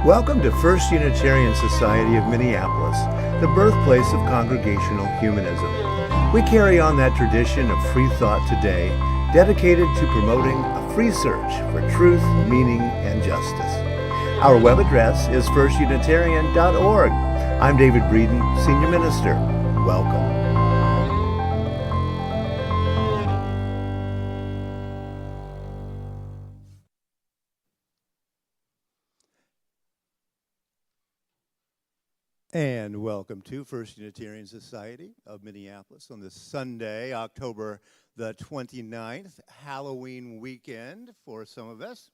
Welcome to First Unitarian Society of Minneapolis, the birthplace of congregational humanism. We carry on that tradition of free thought today, dedicated to promoting a free search for truth, meaning, and justice. Our web address is firstunitarian.org. I'm David Breeden, Senior Minister. Welcome. And welcome to First Unitarian Society of Minneapolis on this Sunday, October the 29th, Halloween weekend for some of us.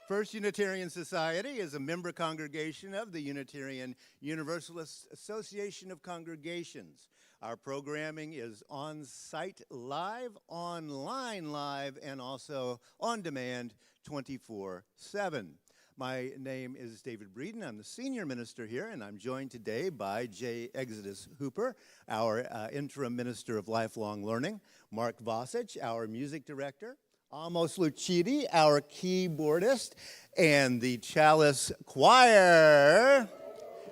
First Unitarian Society is a member congregation of the Unitarian Universalist Association of Congregations. Our programming is on-site live, online live, and also on demand 24/7. My name is David Breeden. I'm the senior minister here, and I'm joined today by J. Exodus Hooper, our interim minister of lifelong learning, Mike Vasich, our music director, Amos Lucidi, our keyboardist, and the Chalice Choir,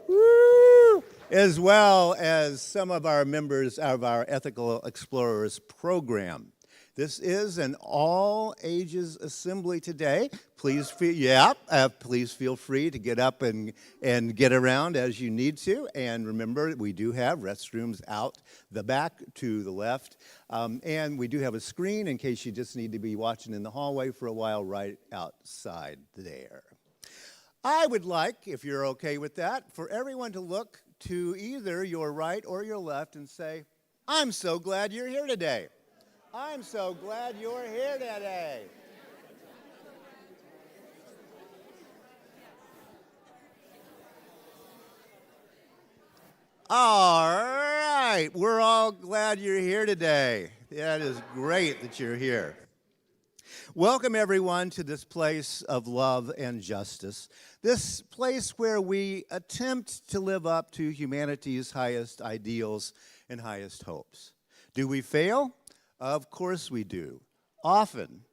woo, as well as some of our members of our Ethical Explorers program. This is an all-ages assembly today. Please feel free to get up and get around as you need to. And remember, we do have restrooms out the back to the left. And we do have a screen in case you just need to be watching in the hallway for a while right outside there. I would like, if you're okay with that, for everyone to look to either your right or your left and say, "I'm so glad you're here today." I'm so glad you're here today. All right, we're all glad you're here today. That is great that you're here. Welcome, everyone, to this place of love and justice, this place where we attempt to live up to humanity's highest ideals and highest hopes. Do we fail? Of course we do. Often.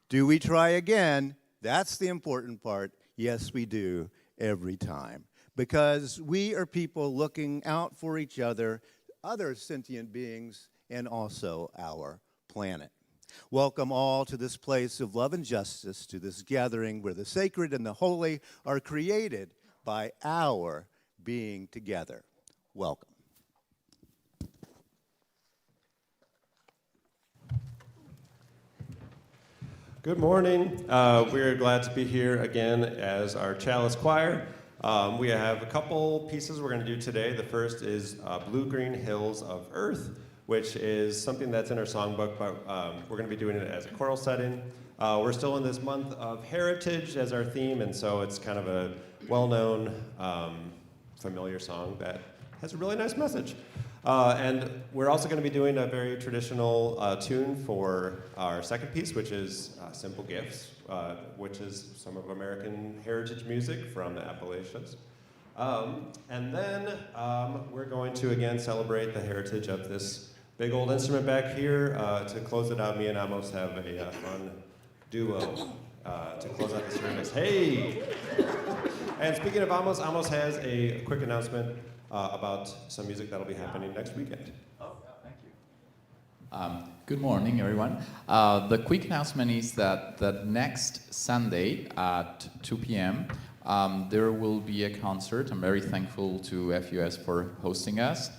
Do we try again? That's the important part. Yes, we do every time. Because we are people looking out for each other, other sentient beings, and also our planet. Welcome all to this place of love and justice, to this gathering where the sacred and the holy are created by our being together. Welcome. Good morning. We're glad to be here again as our Chalice Choir. We have a couple pieces we're going to do today. The first is Blue-Green Hills of Earth, which is something that's in our songbook, but we're going to be doing it as a choral setting. We're still in this month of heritage as our theme, and so it's kind of a well-known, familiar song that has a really nice message. And we're also going to be doing a very traditional tune for our second piece, which is Simple Gifts, which is some of American heritage music from the Appalachians. And then we're going to again celebrate the heritage of this big old instrument back here. To close it out, me and Amos have a fun duo to close out the service. Hey! And speaking of Amos, Amos has a quick announcement about some music that'll be happening next weekend. Oh, thank you. Good morning, everyone. The quick announcement is that next Sunday at 2 p.m. There will be a concert. I'm very thankful to FUS for hosting us.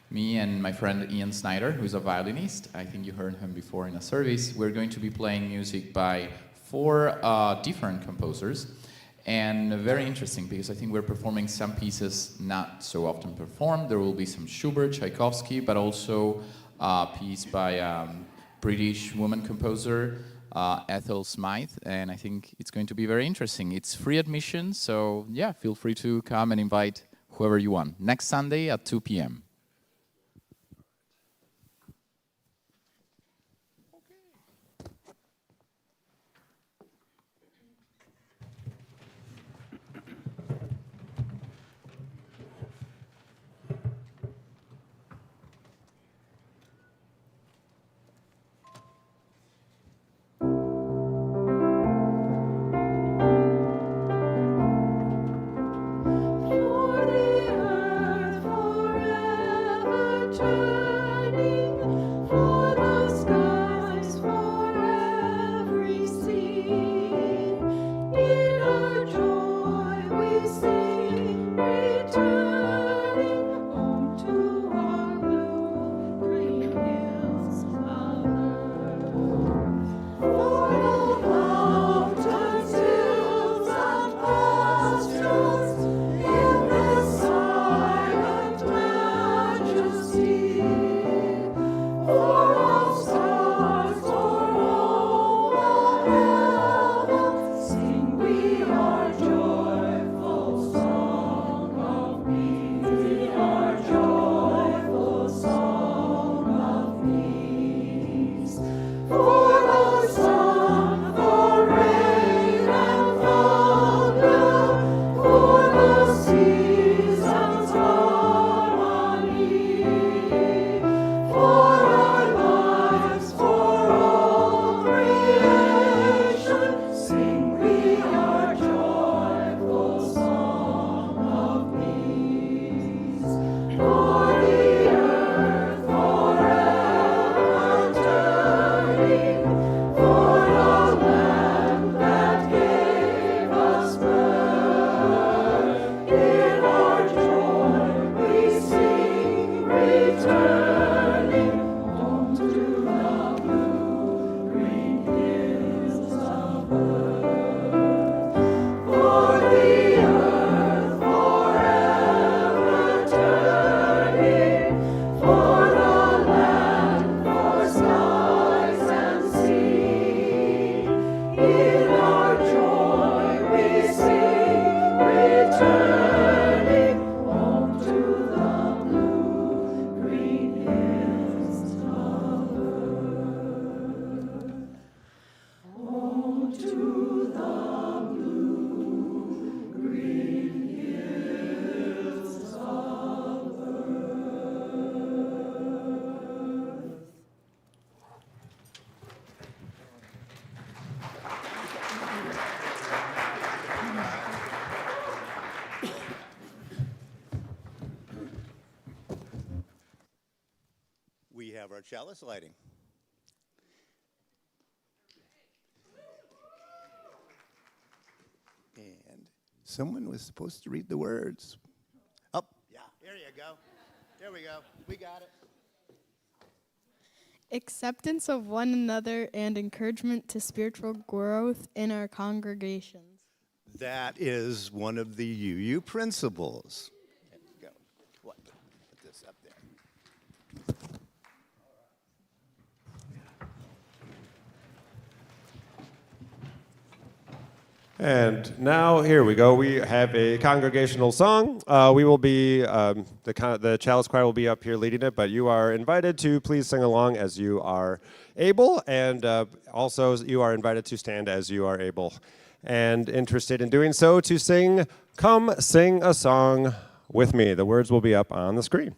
Me and my friend Ian Snyder, who's a violinist, I think you heard him before in a service, we're going to be playing music by 4 different composers. And very interesting because I think we're performing some pieces not so often performed. There will be some Schubert, Tchaikovsky, but also a piece by British woman composer Ethel Smythe, and I think it's going to be very interesting. It's free admission, so yeah, feel free to come and invite whoever you want. Next Sunday at 2 p.m. We have our chalice lighting. And someone was supposed to read the words. Oh, yeah, there you go. There we go. We got it. Acceptance of one another and encouragement to spiritual growth in our congregations. That is one of the UU principles. There we go. What? Put this up there. And now, here we go. We have a congregational song. We will be, the Chalice Choir will be up here leading it, but you are invited to please sing along as you are able, and also you are invited to stand as you are able. And interested in doing so, to sing, "Come Sing a Song with Me." The words will be up on the screen.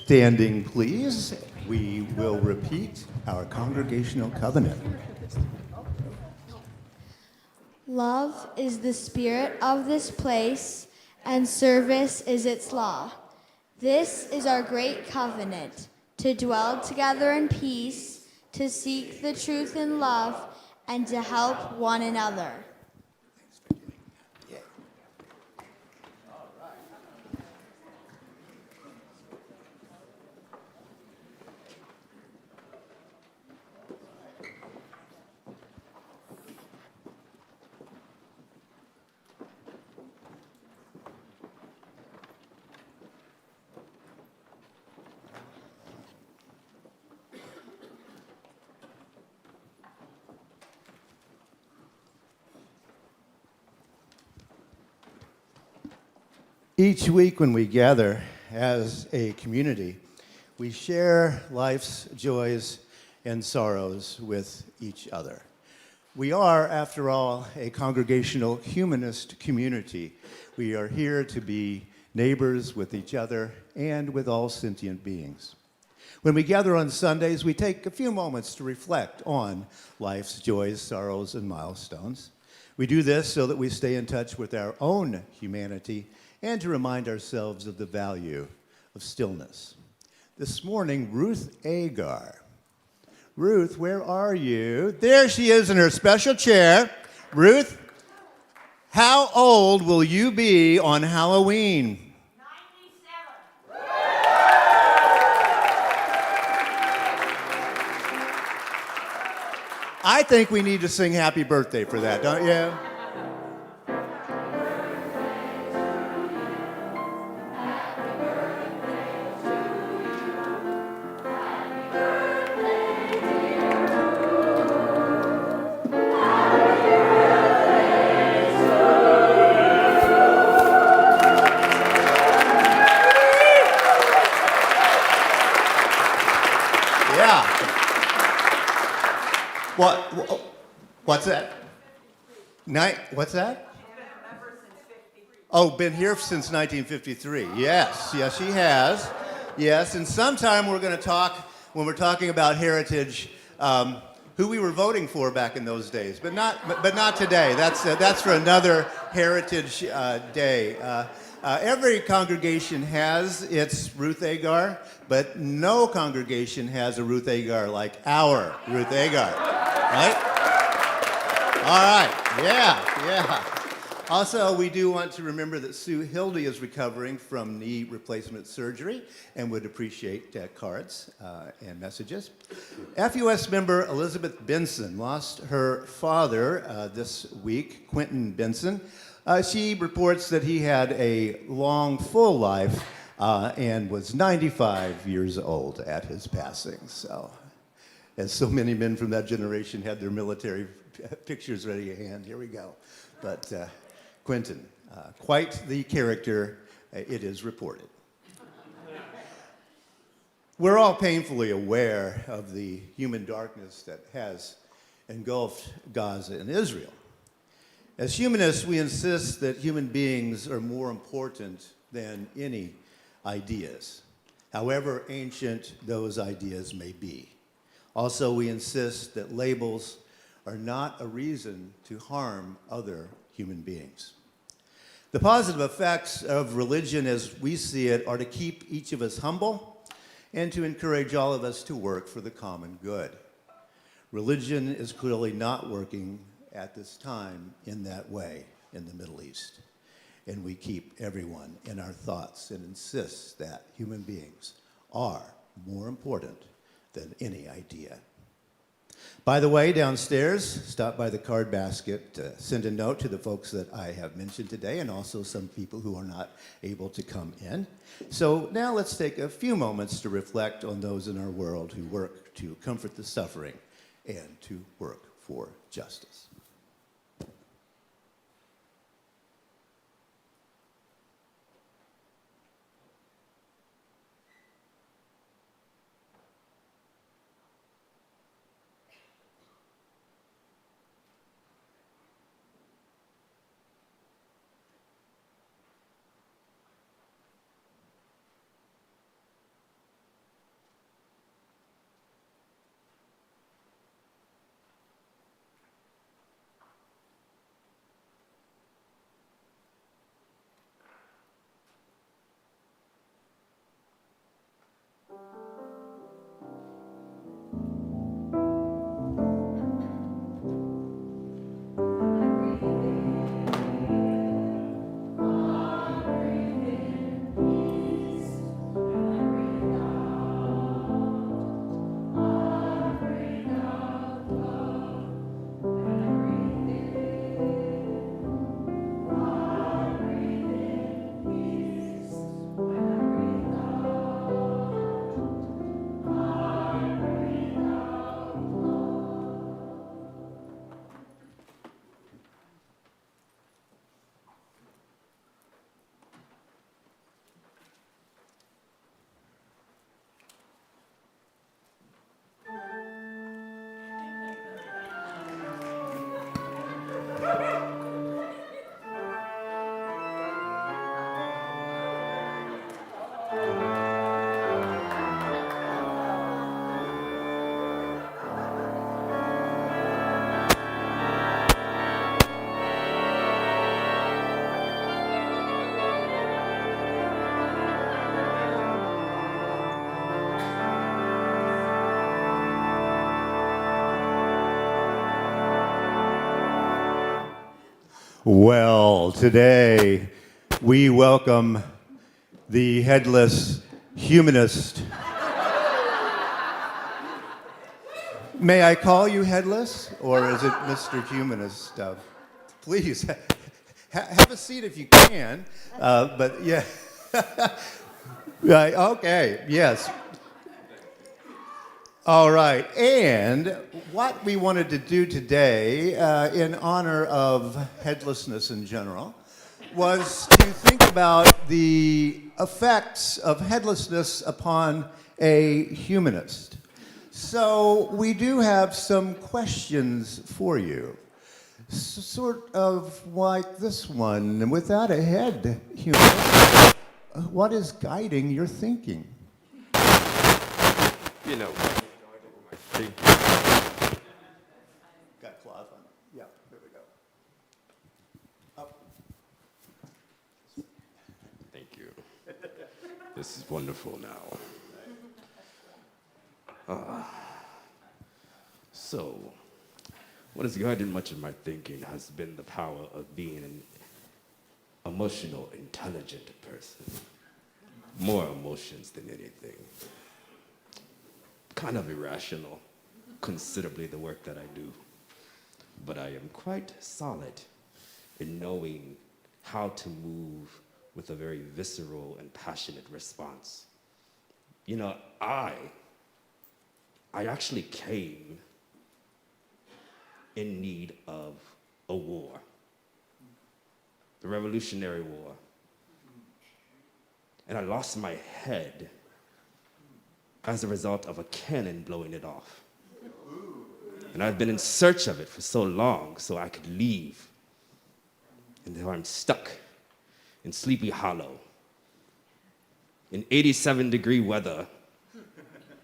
Standing, please. We will repeat our congregational covenant. Love is the spirit of this place, and service is its law. This is our great covenant, to dwell together in peace, to seek the truth in love, and to help one another. Each week when we gather as a community, we share life's joys and sorrows with each other. We are, after all, a congregational humanist community. We are here to be neighbors with each other and with all sentient beings. When we gather on Sundays, we take a few moments to reflect on life's joys, sorrows, and milestones. We do this so that we stay in touch with our own humanity and to remind ourselves of the value of stillness. This morning, Ruth Agar. Ruth, where are you? There she is in her special chair. Ruth, how old will you be on Halloween? 97. I think we need to sing happy birthday for that, don't you? What's that? What's that? Oh, been here since 1953. Yes, she has. Yes, and sometime we're going to talk, when we're talking about heritage, who we were voting for back in those days, but not today. That's for another Heritage Day. Every congregation has its Ruth Agar, but no congregation has a Ruth Agar like our Ruth Agar, right? All right, yeah. Also, we do want to remember that Sue Hildy is recovering from knee replacement surgery and would appreciate cards and messages. FUS member Elizabeth Benson lost her father this week, Quentin Benson. She reports that he had a long, full life and was 95 years old at his passing. So, as so many men from that generation had their military pictures ready at hand, here we go. But Quentin, quite the character, it is reported. We're all painfully aware of the human darkness that has engulfed Gaza and Israel. As humanists, we insist that human beings are more important than any ideas, however ancient those ideas may be. Also, we insist that labels are not a reason to harm other human beings. The positive effects of religion as we see it are to keep each of us humble and to encourage all of us to work for the common good. Religion is clearly not working at this time in that way in the Middle East. And we keep everyone in our thoughts and insist that human beings are more important than any idea. By the way, downstairs, stop by the card basket, send a note to the folks that I have mentioned today and also some people who are not able to come in. So now let's take a few moments to reflect on those in our world who work to comfort the suffering and to work for justice. Well, today we welcome the Headless Humanist. May I call you Headless, or is it Mr. Humanist? Please, have a seat if you can. But yeah, right, okay, yes. All right, and what we wanted to do today, in honor of headlessness in general, was to think about the effects of headlessness upon a humanist. So we do have some questions for you, sort of like this one. And without a head, humanist, what is guiding your thinking? You know, Got cloth on. Yeah, there we go. Up. thank you. This is wonderful now. So, what has guided much of my thinking has been the power of being an emotional, intelligent person. More emotions than anything. Kind of irrational, considerably the work that I do. But I am quite solid in knowing how to move with a very visceral and passionate response. You know, I actually came in need of a war, the Revolutionary War. And I lost my head as a result of a cannon blowing it off. And I've been in search of it for so long so I could leave. And now I'm stuck in Sleepy Hollow in 87-degree weather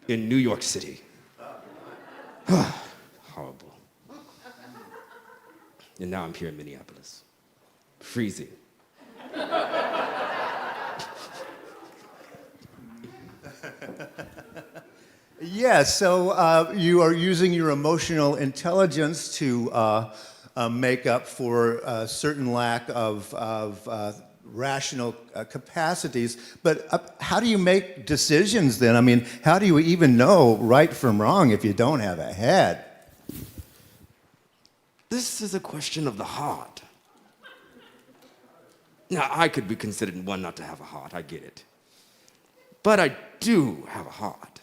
in New York City. Horrible. And now I'm here in Minneapolis, freezing. Yes, so you are using your emotional intelligence to make up for a certain lack of rational capacities. But how do you make decisions then? I mean, how do you even know right from wrong if you don't have a head? This is a question of the heart. Now, I could be considered one not to have a heart, I get it. But I do have a heart.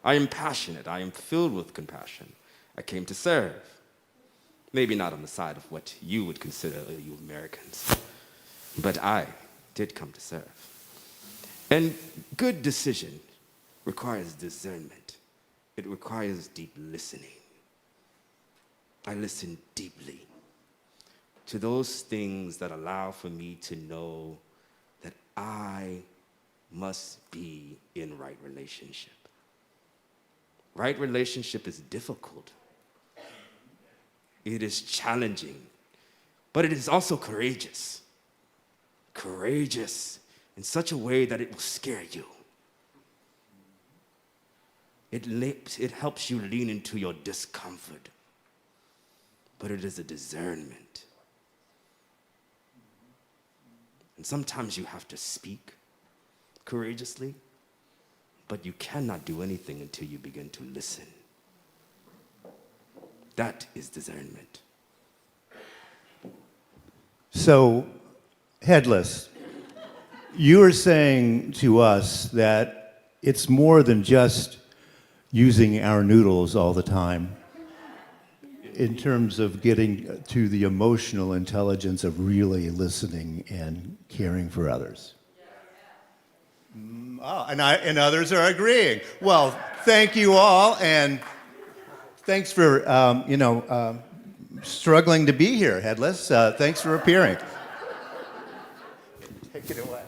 I am passionate, I am filled with compassion. I came to serve. Maybe not on the side of what you would consider you Americans, but I did come to serve. And good decision requires discernment. It requires deep listening. I listen deeply to those things that allow for me to know that I must be in right relationship. Right relationship is difficult. It is challenging, but it is also courageous. Courageous in such a way that it will scare you. It helps you lean into your discomfort, but it is a discernment. And sometimes you have to speak courageously, but you cannot do anything until you begin to listen. That is discernment. So, Headless, you are saying to us that it's more than just using our noodles all the time in terms of getting to the emotional intelligence of really listening and caring for others. And others are agreeing. Well, thank you all, and thanks for struggling to be here, Headless. Thanks for appearing. Take it away.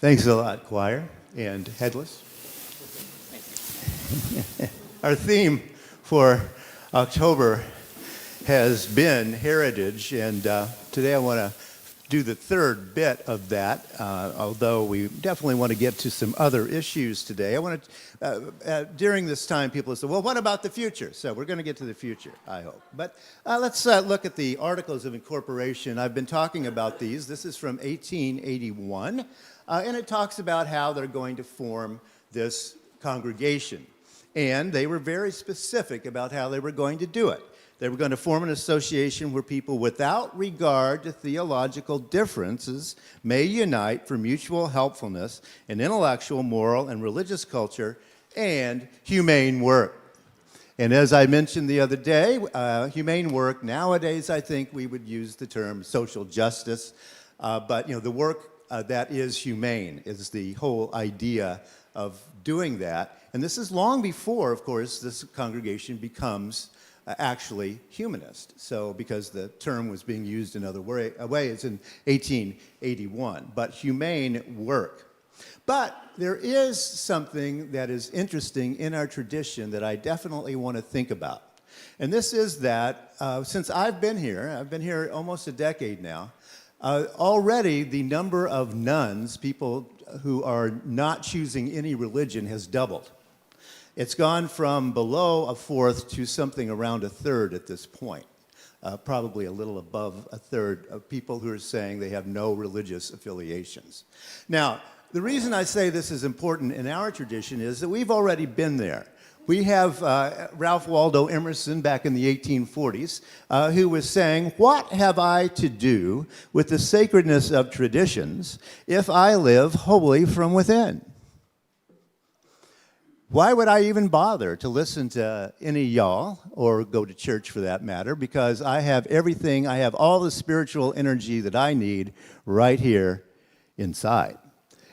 Thanks a lot, choir and Headless. Our theme for October has been heritage, and today I want to do the third bit of that, although we definitely want to get to some other issues today. I want to, during this time, people say, well, what about the future? So we're going to get to the future, I hope. But let's look at the Articles of Incorporation. I've been talking about these. This is from 1881, and it talks about how they're going to form this congregation. And they were very specific about how they were going to do it. They were going to form an association where people without regard to theological differences may unite for mutual helpfulness in intellectual, moral, and religious culture and humane work. And as I mentioned the other day, humane work, nowadays I think we would use the term social justice, but the work that is humane is the whole idea of doing that. And this is long before, of course, this congregation becomes actually humanist. So, because the term was being used in other ways in 1881, but humane work. But there is something that is interesting in our tradition that I definitely want to think about. And this is that since I've been here almost a decade now, already the number of nuns, people who are not choosing any religion, has doubled. It's gone from below a fourth to something around a third at this point, probably a little above a third of people who are saying they have no religious affiliations. Now, the reason I say this is important in our tradition is that we've already been there. We have Ralph Waldo Emerson back in the 1840s who was saying, "What have I to do with the sacredness of traditions if I live wholly from within?" Why would I even bother to listen to any y'all, or go to church for that matter, because I have everything, I have all the spiritual energy that I need right here inside.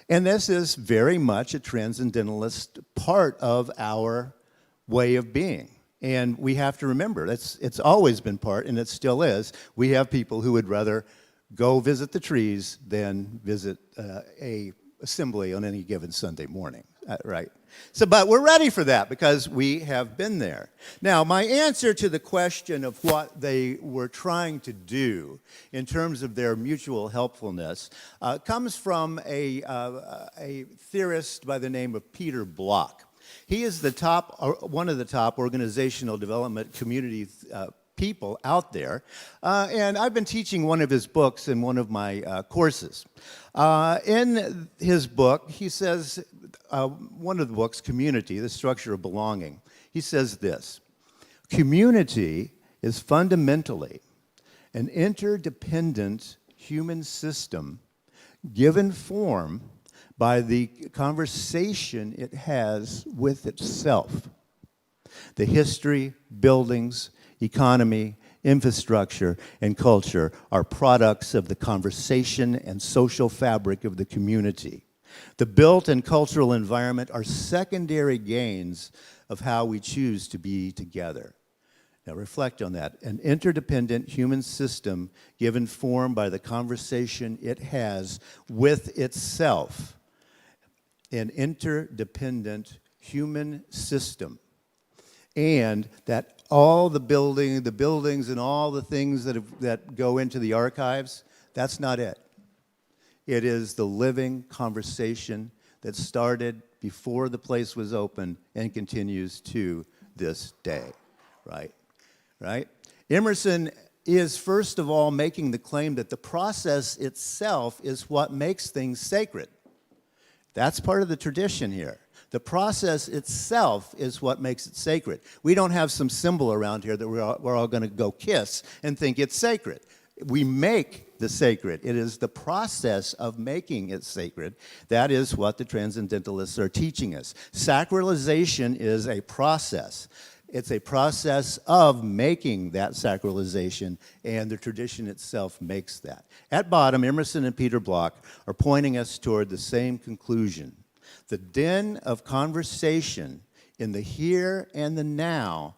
And this is very much a transcendentalist part of our way of being. And we have to remember, it's always been part, and it still is. We have people who would rather go visit the trees than visit a assembly on any given Sunday morning, right? So, but we're ready for that because we have been there. Now, my answer to the question of what they were trying to do in terms of their mutual helpfulness comes from a theorist by the name of Peter Block. He is one of the top organizational development community people out there, and I've been teaching one of his books in one of my courses. In his book, he says, one of the books, Community, the Structure of Belonging, he says this: community is fundamentally an interdependent human system given form by the conversation it has with itself. The history, buildings, economy, infrastructure, and culture are products of the conversation and social fabric of the community. The built and cultural environment are secondary gains of how we choose to be together. Now reflect on that. An interdependent human system given form by the conversation it has with itself. An interdependent human system. And that all the buildings and all the things that go into the archives, that's not it. It is the living conversation that started before the place was open and continues to this day, right? Right? Emerson is first of all making the claim that the process itself is what makes things sacred. That's part of the tradition here. The process itself is what makes it sacred. We don't have some symbol around here that we're all going to go kiss and think it's sacred. We make the sacred. It is the process of making it sacred. That is what the transcendentalists are teaching us. Sacralization is a process. It's a process of making that sacralization, and the tradition itself makes that. At bottom, Emerson and Peter Block are pointing us toward the same conclusion. The den of conversation in the here and the now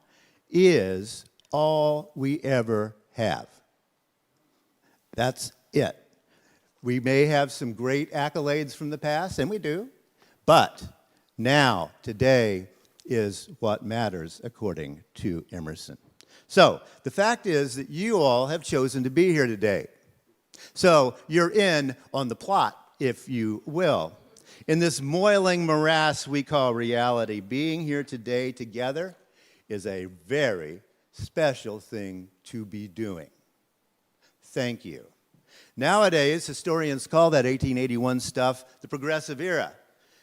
is all we ever have. That's it. We may have some great accolades from the past, and we do, but now, today, is what matters according to Emerson. So, the fact is that you all have chosen to be here today. So, you're in on the plot, if you will. In this moiling morass we call reality, being here today together is a very special thing to be doing. Thank you. Nowadays, historians call that 1881 stuff the progressive era.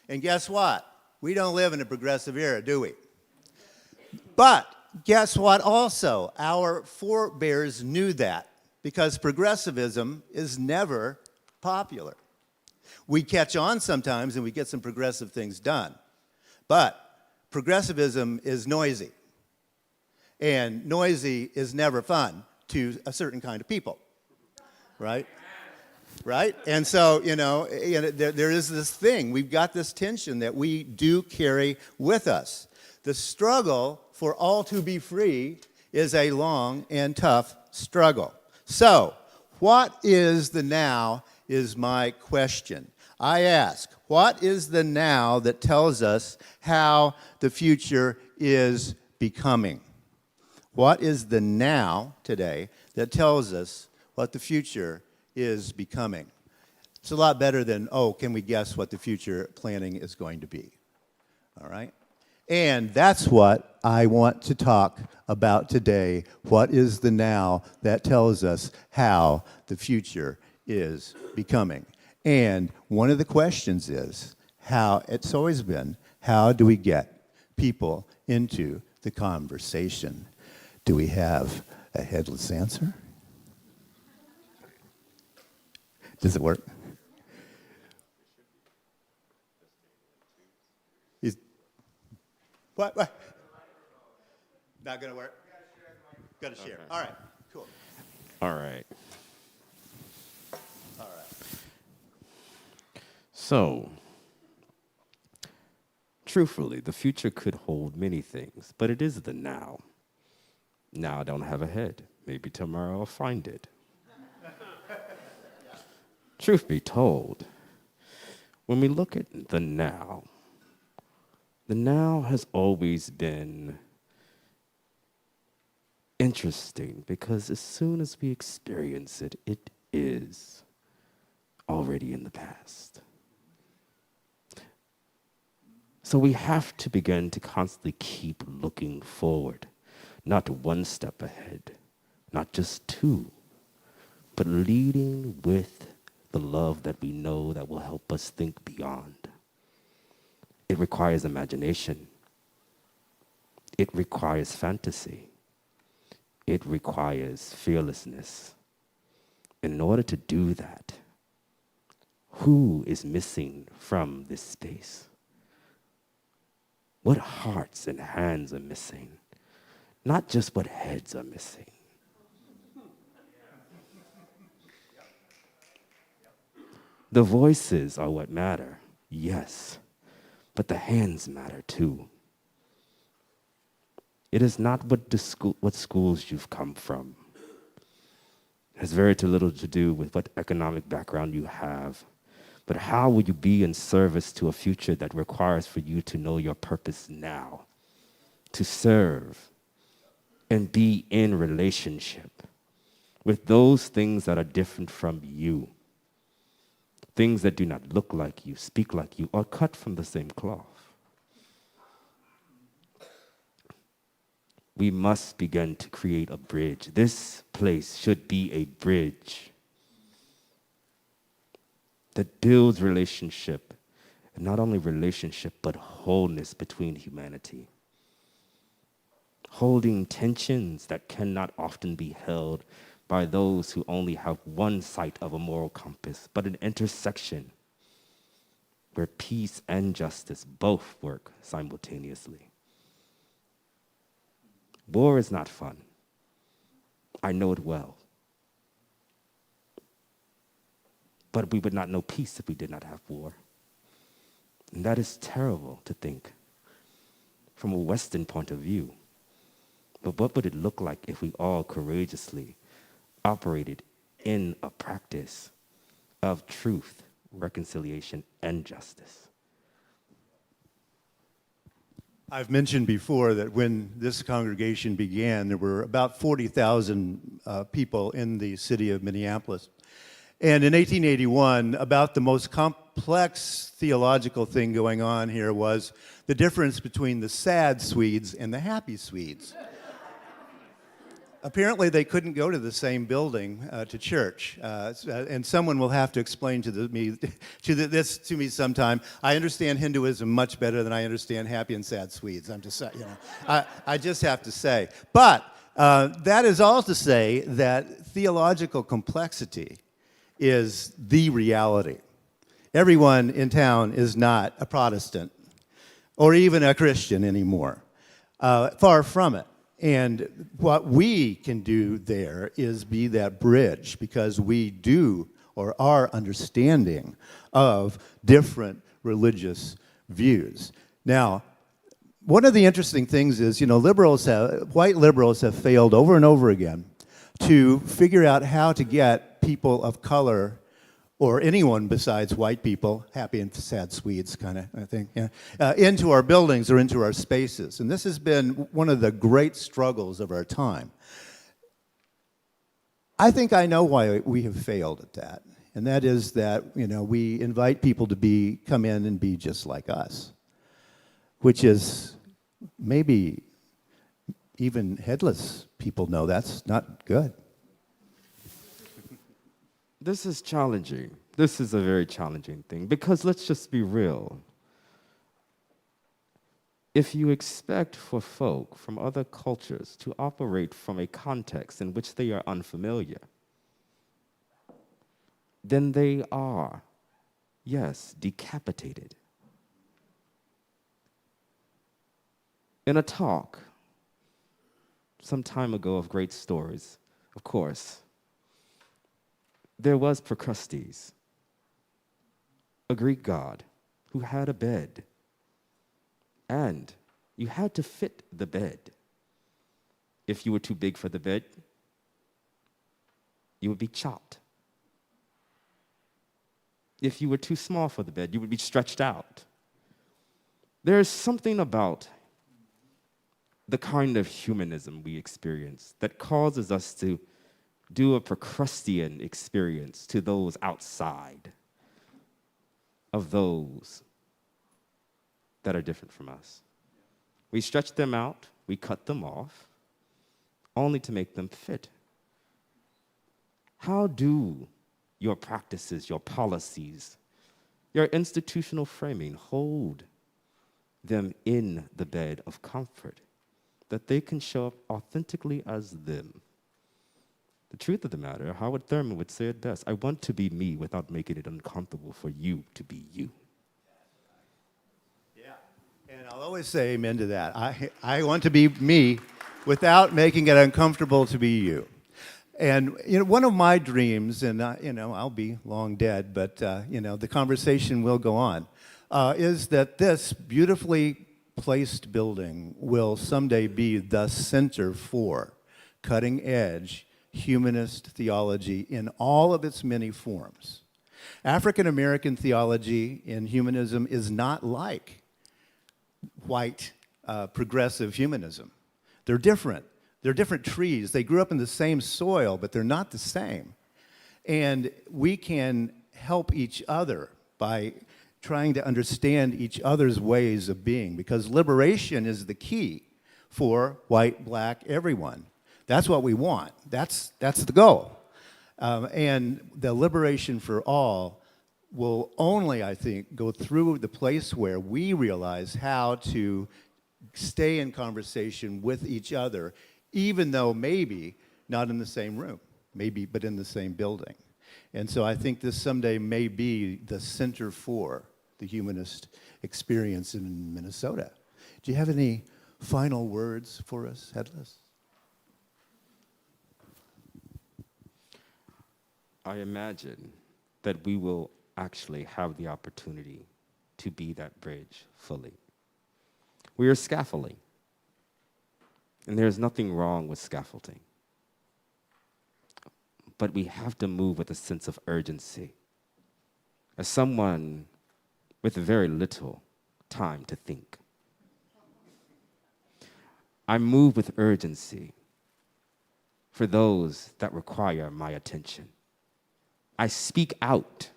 And guess what? We don't live in a progressive era, do we? But guess what also? Our forebears knew that because progressivism is never popular. We catch on sometimes and we get some progressive things done. But progressivism is noisy. And noisy is never fun to a certain kind of people, right? Right? And so, there is this thing. We've got this tension that we do carry with us. The struggle for all to be free is a long and tough struggle. So, what is the now is my question. I ask, what is the now that tells us how the future is becoming? What is the now today that tells us what the future is becoming? It's a lot better than, can we guess what the future planning is going to be? All right? And that's what I want to talk about today. What is the now that tells us how the future is becoming? And one of the questions is, it's always been, how do we get people into the conversation? Do we have a headless answer? Does it work? What? Not going to work? Got to share. Okay. All right, cool. All right. All right. So, truthfully, the future could hold many things, but it is the now. Now I don't have a head. Maybe tomorrow I'll find it. Truth be told, when we look at the now has always been interesting because as soon as we experience it, it is already in the past. So we have to begin to constantly keep looking forward, not one step ahead, not just two, but leading with the love that we know that will help us think beyond. It requires imagination. It requires fantasy. It requires fearlessness. In order to do that, who is missing from this space? What hearts and hands are missing? Not just what heads are missing. The voices are what matter, yes, but the hands matter too. It is not what schools you've come from. It has very little to do with what economic background you have, but how will you be in service to a future that requires for you to know your purpose now, to serve and be in relationship with those things that are different from you, things that do not look like you, speak like you, or cut from the same cloth. We must begin to create a bridge. This place should be a bridge that builds relationship, and not only relationship, but wholeness between humanity. Holding tensions that cannot often be held by those who only have one side of a moral compass, but an intersection where peace and justice both work simultaneously. War is not fun. I know it well. But we would not know peace if we did not have war. And that is terrible to think from a Western point of view. But what would it look like if we all courageously operated in a practice of truth, reconciliation, and justice? I've mentioned before that when this congregation began, there were about 40,000 people in the city of Minneapolis. And in 1881, about the most complex theological thing going on here was the difference between the sad Swedes and the happy Swedes. Apparently, they couldn't go to the same building to church, and someone will have to explain this to me sometime. I understand Hinduism much better than I understand happy and sad Swedes. I'm just, I just have to say. But that is all to say that theological complexity is the reality. Everyone in town is not a Protestant or even a Christian anymore. Far from it. And what we can do there is be that bridge, because we do or are understanding of different religious views. Now, one of the interesting things is, white liberals have failed over and over again to figure out how to get people of color, or anyone besides white people, happy and sad Swedes kind of thing, into our buildings or into our spaces. And this has been one of the great struggles of our time. I think I know why we have failed at that. And that is that, we invite people to come in and be just like us, which is maybe even headless people know that's not good. This is challenging. This is a very challenging thing, because let's just be real. If you expect for folk from other cultures to operate from a context in which they are unfamiliar, then they are, yes, decapitated. In a talk some time ago of great stories, of course, there was Procrustes, a Greek god who had a bed, and you had to fit the bed. If you were too big for the bed, you would be chopped. If you were too small for the bed, you would be stretched out. There is something about the kind of humanism we experience that causes us to do a Procrustean experience to those outside of those that are different from us. We stretch them out, we cut them off, only to make them fit. How do your practices, your policies, your institutional framing hold them in the bed of comfort, that they can show up authentically as them? The truth of the matter, Howard Thurman would say it best: I want to be me without making it uncomfortable for you to be you. Yeah, and I'll always say amen to that. I want to be me without making it uncomfortable to be you. And one of my dreams, and I'll be long dead, but the conversation will go on, is that this beautifully placed building will someday be the center for cutting edge humanist theology in all of its many forms. African American theology in humanism is not like white progressive humanism. They're different. They're different trees. They grew up in the same soil, but they're not the same. And we can help each other by trying to understand each other's ways of being, because liberation is the key for white, black, everyone. That's what we want. That's the goal. And the liberation for all will only, I think, go through the place where we realize how to stay in conversation with each other, even though maybe not in the same room, maybe, but in the same building. And so I think this someday may be the center for the humanist experience in Minnesota. Do you have any final words for us, Headless? I imagine that we will actually have the opportunity to be that bridge fully. We are scaffolding, and there's nothing wrong with scaffolding. But we have to move with a sense of urgency. As someone with very little time to think, I move with urgency for those that require my attention. I speak out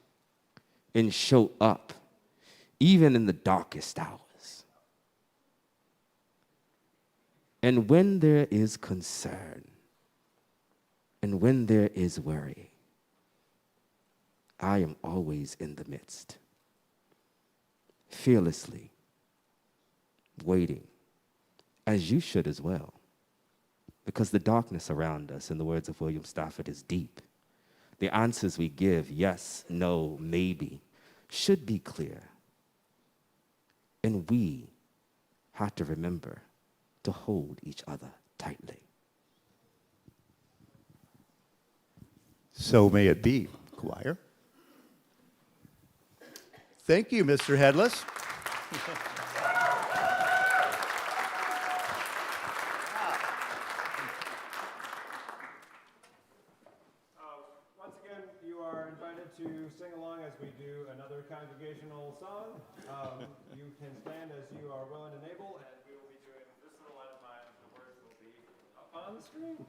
and show up, even in the darkest hours. And when there is concern, And when there is worry, I am always in the midst, fearlessly, waiting, as you should as well, because the darkness around us, in the words of William Stafford, is deep. The answers we give, yes, no, maybe, should be clear. And we have to remember to hold each other tightly. So may it be, choir. Thank you, Mr. Headless. Once again, you are invited to sing along as we do another congregational song. You can stand as you are willing and able, and we will be doing this little line of mine. The words will be up on the screen.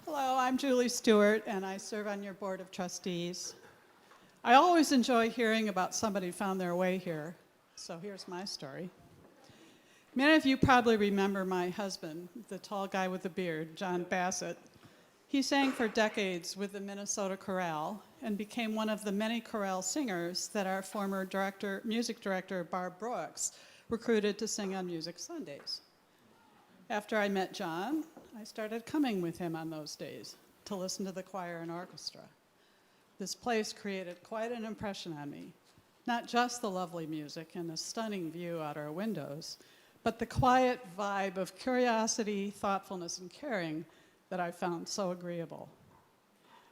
Hello, I'm Julie Stewart, and I serve on your board of trustees. I always enjoy hearing about somebody who found their way here, so here's my story. Many of you probably remember my husband, the tall guy with the beard, John Bassett. He sang for decades with the Minnesota Chorale and became one of the many chorale singers that our former music director, Barb Brooks, recruited to sing on Music Sundays. After I met John, I started coming with him on those days to listen to the choir and orchestra. This place created quite an impression on me, not just the lovely music and the stunning view out our windows, but the quiet vibe of curiosity, thoughtfulness, and caring that I found so agreeable.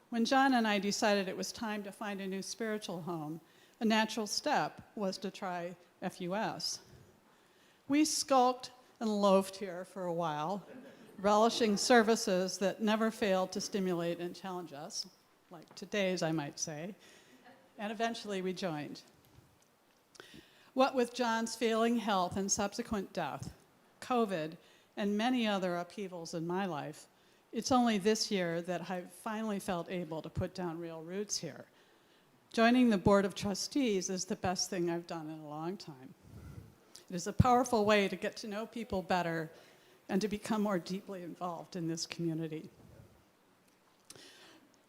When John and I decided it was time to find a new spiritual home, a natural step was to try FUS. We skulked and loafed here for a while, relishing services that never failed to stimulate and challenge us, like today's, I might say, and eventually we joined. What with John's failing health and subsequent death, COVID, and many other upheavals in my life, it's only this year that I've finally felt able to put down real roots here. Joining the Board of Trustees is the best thing I've done in a long time. It is a powerful way to get to know people better and to become more deeply involved in this community.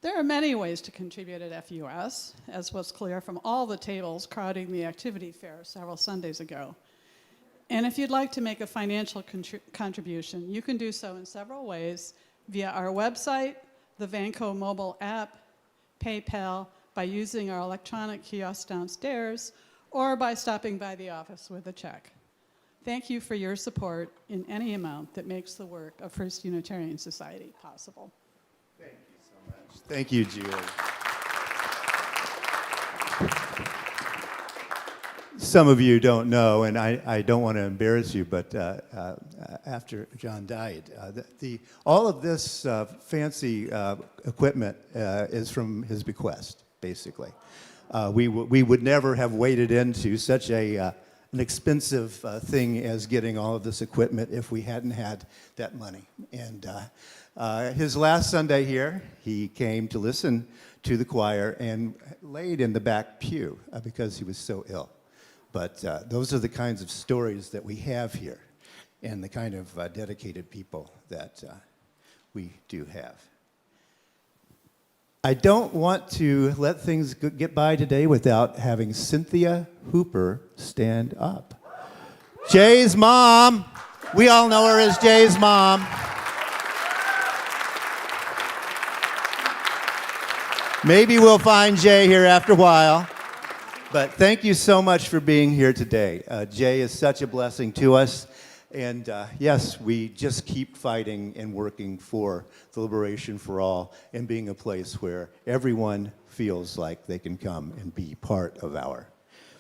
There are many ways to contribute at FUS, as was clear from all the tables crowding the activity fair several Sundays ago. And if you'd like to make a financial contribution, you can do so in several ways via our website, the Vanco mobile app, PayPal, by using our electronic kiosk downstairs, or by stopping by the office with a check. Thank you for your support in any amount that makes the work of First Unitarian Society possible. Thank you so much. Thank you, Julie. Some of you don't know, and I don't want to embarrass you, but after John died. All of this fancy equipment is from his bequest, basically. We would never have waded into such an expensive thing as getting all of this equipment if we hadn't had that money. And his last Sunday here, he came to listen to the choir and laid in the back pew because he was so ill. But those are the kinds of stories that we have here and the kind of dedicated people that we do have. I don't want to let things get by today without having Cynthia Hooper stand up. Jay's mom. We all know her as Jay's mom. Maybe we'll find Jay here after a while. But thank you so much for being here today. Jay is such a blessing to us. And yes, we just keep fighting and working for the liberation for all and being a place where everyone feels like they can come and be part of our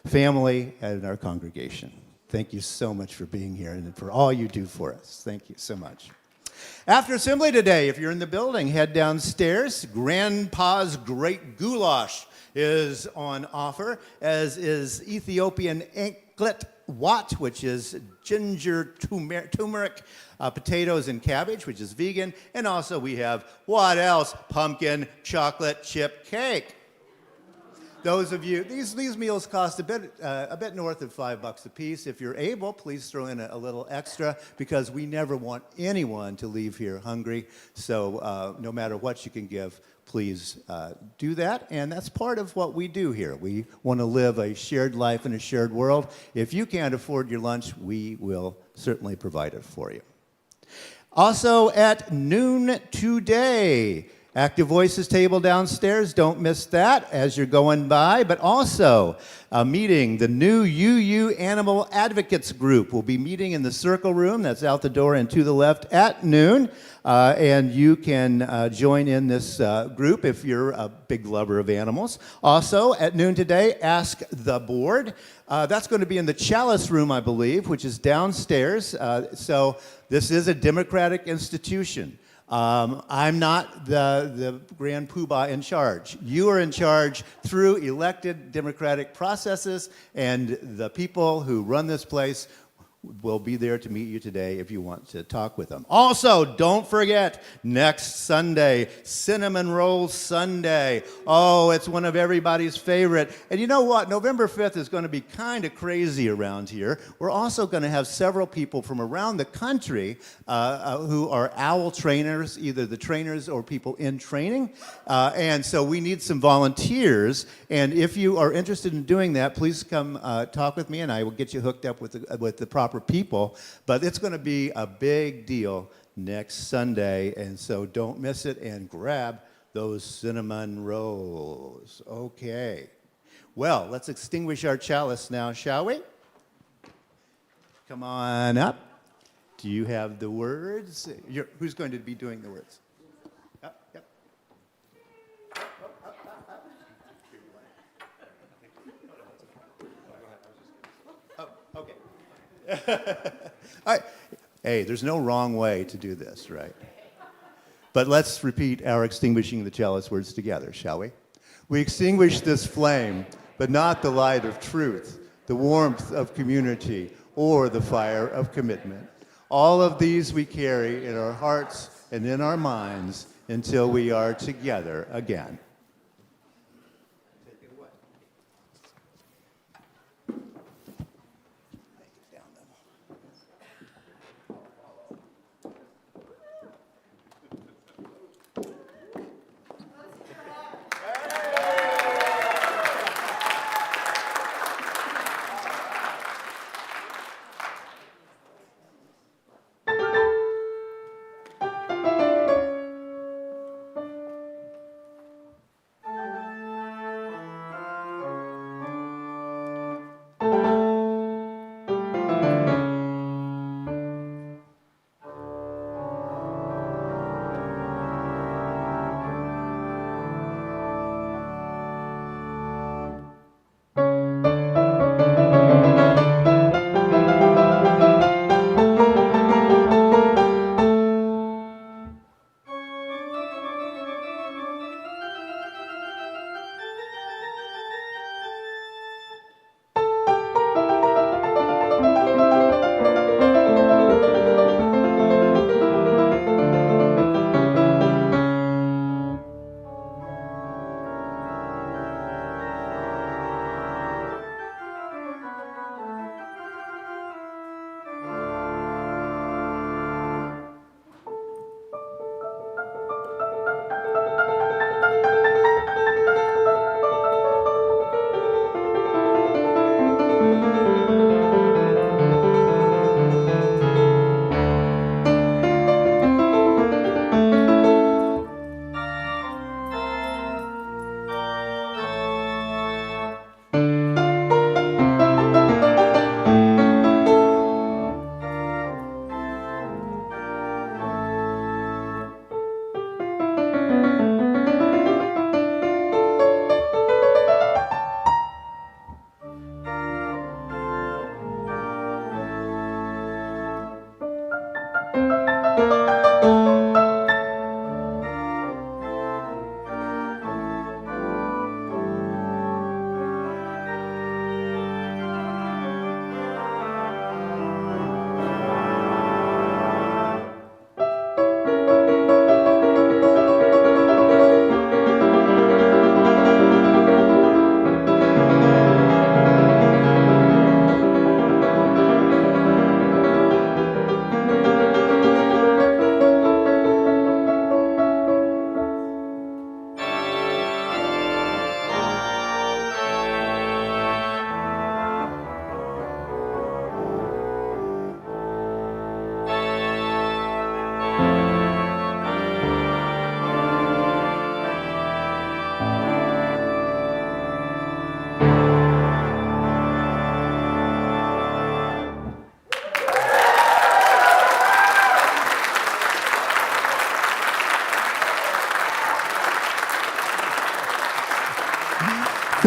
family and our congregation. Thank you so much for being here and for all you do for us. Thank you so much. After assembly today, if you're in the building, head downstairs. Grandpa's Great Goulash is on offer, as is Ethiopian anklet wat, which is ginger, turmeric, potatoes, and cabbage, which is vegan. And also we have, what else? Pumpkin chocolate chip cake. Those of you, these meals cost a bit north of $5 a piece. If you're able, please throw in a little extra, because we never want anyone to leave here hungry. So no matter what you can give, please do that. And that's part of what we do here. We want to live a shared life in a shared world. If you can't afford your lunch, we will certainly provide it for you. Also at noon today, Active Voices table downstairs, don't miss that as you're going by. But also a meeting, the new UU Animal Advocates Group will be meeting in the Circle Room, that's out the door and to the left, at noon. And you can join in this group if you're a big lover of animals. Also at noon today, Ask the Board. That's going to be in the Chalice Room, I believe, which is downstairs. So this is a democratic institution. I'm not the grand poobah in charge. You are in charge through elected democratic processes, and the people who run this place will be there to meet you today if you want to talk with them. Also, don't forget, next Sunday, Cinnamon Roll Sunday. Oh, it's one of everybody's favorite. And you know what? November 5th is going to be kind of crazy around here. We're also going to have several people from around the country who are OWL trainers, either the trainers or people in training. And so we need some volunteers. And if you are interested in doing that, please come talk with me, and I will get you hooked up with the proper people. But it's going to be a big deal next Sunday, and so don't miss it, and grab those cinnamon rolls. Okay. Well, let's extinguish our chalice now, shall we? Come on up. Do you have the words? Who's going to be doing the words? Yep, yep. Oh, okay. All right. Hey, there's no wrong way to do this, right? But let's repeat our extinguishing the chalice words together, shall we? We extinguish this flame, but not the light of truth, the warmth of community, or the fire of commitment. All of these we carry in our hearts and in our minds until we are together again.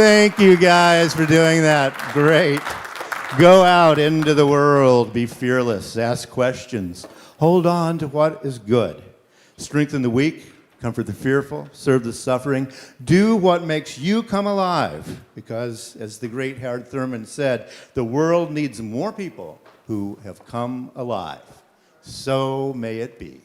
Thank you guys for doing that. Great. Go out into the world, be fearless, ask questions, hold on to what is good, strengthen the weak, comfort the fearful, serve the suffering, do what makes you come alive, because as the great Howard Thurman said, the world needs more people who have come alive. So may it be.